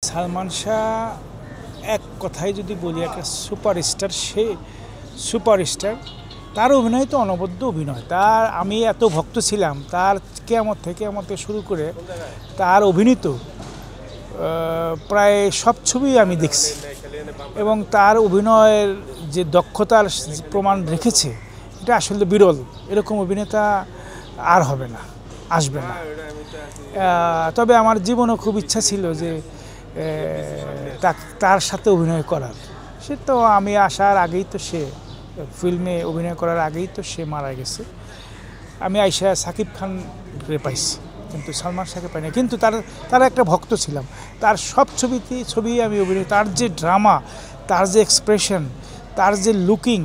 সালমান শাহ এক কথায় যদি বলি একটা সুপারস্টার, সে সুপারস্টার। তার অভিনয় তো অনবদ্য অভিনয়। তার আমি এত ভক্ত ছিলাম, তার কেয়ামত থেকে শুরু করে তার অভিনীত প্রায় সব ছবি আমি দেখছি এবং তার অভিনয়ের যে দক্ষতার প্রমাণ রেখেছে এটা আসলে বিরল। এরকম অভিনেতা আর হবে না, আসবে না। তবে আমার জীবনও খুব ইচ্ছা ছিল যে তার সাথে অভিনয় করার। সে তো আমি আসার আগেই তো সে ফিল্মে অভিনয় করার আগেই তো সে মারা গেছে। আমি আইসা সাকিব খানকে পাইছি, কিন্তু সালমান শাহকে পাইনি। কিন্তু তার একটা ভক্ত ছিলাম। তার সব ছবি আমি অভিনয়, তার যে ড্রামা, তার যে এক্সপ্রেশন, তার যে লুকিং,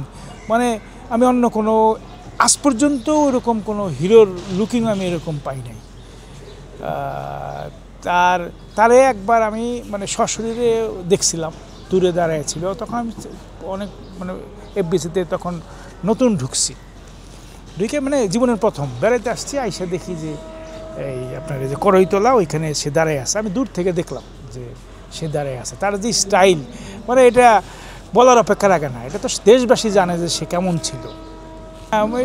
মানে আমি অন্য কোনো আজ পর্যন্ত এরকম কোনো হিরোর লুকিং আমি এরকম পাই নাই। তারে একবার আমি মানে সশরীরে দেখছিলাম, দূরে দাঁড়ায় ছিল। তখন আমি অনেক এফবিসিতে তখন নতুন ঢুকে মানে জীবনের প্রথম বেড়াইতে আসছি। আইসা দেখি যে এই আপনার যে করইতলা, ওইখানে সে দাঁড়ায় আছে। আমি দূর থেকে দেখলাম যে সে দাঁড়ায় আছে। তার যে স্টাইল, মানে এটা বলার অপেক্ষা রাখে না। এটা তো দেশবাসী জানে যে সে কেমন ছিল।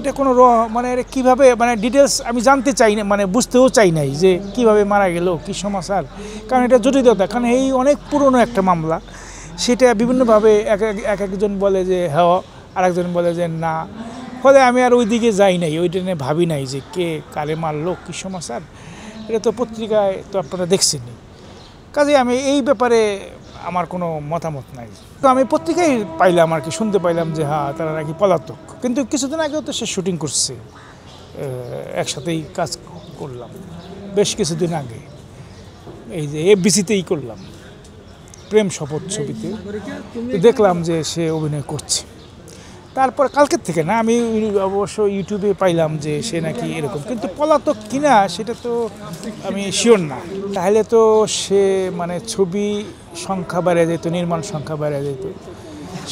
এটা কোনো মানে এটা কীভাবে, মানে ডিটেলস আমি জানতে চাই না, মানে বুঝতেও চাই নাই যে কিভাবে মারা গেল, কী সমাচার। কারণ এটা জটিলতা, কারণ এই অনেক পুরনো একটা মামলা। সেটা বিভিন্নভাবে একজন বলে যে হ্যাঁ, আরেকজন বলে যে না। ফলে আমি আর ওই দিকে যাই নাই, ওইটা নিয়ে ভাবি নাই যে কে কারে মারলো, কী সমাচার। এটা তো পত্রিকায় তো আপনারা দেখছেনই। কাজে আমি এই ব্যাপারে আমার কোনো মতামত নাই। তো আমি পত্রিকায় পাইলাম আর কি, শুনতে পাইলাম যে হ্যাঁ তারা নাকি পলাতক। কিন্তু কিছুদিন আগেও তো সে শুটিং করছে, একসাথেই কাজ করলাম বেশ কিছুদিন আগে। এই যে এফবিসিতেই করলাম, প্রেম শপথ ছবিতে দেখলাম যে সে অভিনয় করছে। তারপর কালকের থেকে না, আমি অবশ্য ইউটিউবে পাইলাম যে সে নাকি এরকম, কিন্তু পলাতক কিনা সেটা তো আমি শিওর না। তাহলে তো সে মানে ছবি সংখ্যা বেড়ে যেত, নির্মাণ সংখ্যা বেড়ে যেত।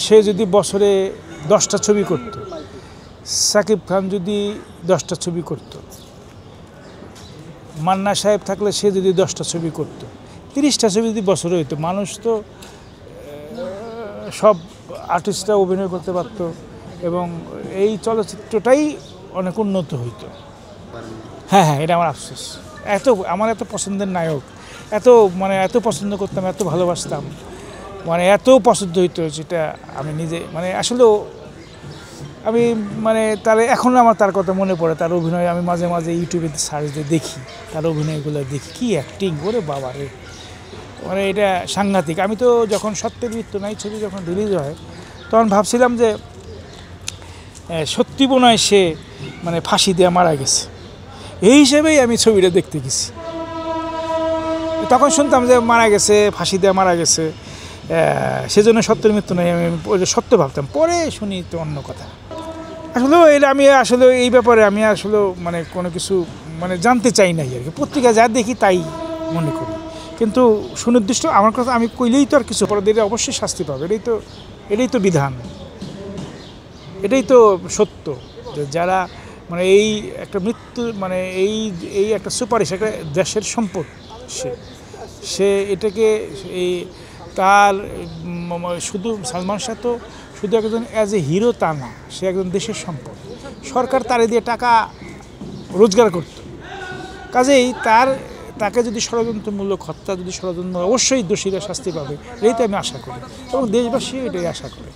সে যদি বছরে 10টা ছবি করত, সাকিব খান যদি 10টা ছবি করত, মান্না সাহেব থাকলে সে যদি 10টা ছবি করত, 30টা ছবি যদি বছরে হইতো, মানুষ তো সব আর্টিস্টরা অভিনয় করতে পারত এবং এই চলচ্চিত্রটাই অনেক উন্নত হইতো। হ্যাঁ, এটা আমার আফসোস। আমার এত পছন্দের নায়ক, এত পছন্দ করতাম, এত ভালোবাসতাম, মানে এত পছন্দ হইতো, যেটা আমি নিজে মানে আসলেও আমি মানে এখনও আমার তার কথা মনে পড়ে। তার অভিনয় আমি মাঝে মাঝে ইউটিউবে সার্চ দিয়ে দেখি, তার অভিনয়গুলো দেখি, কি অ্যাক্টিং, ওরে বাবা রে, মানে এটা সাংঘাতিক। আমি তো যখন সত্যের মৃত্যু নাই ছবি যখন রিলিজ হয়, তখন ভাবছিলাম যে সত্যি মনে হয় সে মানে ফাঁসি দিয়ে মারা গেছে। এই হিসেবেই আমি ছবিটা দেখতে গেছি। তখন শুনতাম যে মারা গেছে, ফাঁসি দিয়ে মারা গেছে, সেজন্য সত্যের মৃত্যু নাই, আমি সত্য ভাবতাম। পরে শুনি তো অন্য কথা। আসলে এটা আমি আসলে এই ব্যাপারে আমি আসলে মানে কোনো কিছু মানে জানতে চাই নাই আর কি। পত্রিকা যা দেখি তাই মনে করি, কিন্তু সুনির্দিষ্ট আমার কথা আমি কইলেই তো আর কিছু অপরাধীরা অবশ্যই শাস্তি পাবে। এটাই তো বিধান, এটাই তো সত্য যে যারা মানে এই একটা মৃত্যু মানে এই একটা সুপারিশ, একটা দেশের সম্পদ, সে এটাকে তার শুধু সালমান শাহ তো শুধু একজন অ্যাজ এ হিরো তা না, সে একজন দেশের সম্পদ। সরকার তারে দিয়ে টাকা রোজগার করত। কাজেই তাকে যদি ষড়যন্ত্রমূলক হত্যা, যদি ষড়যন্ত্র, অবশ্যই দোষীরা শাস্তি পাবে, এটাই তো আমি আশা করি এবং দেশবাসী এটাই আশা করে।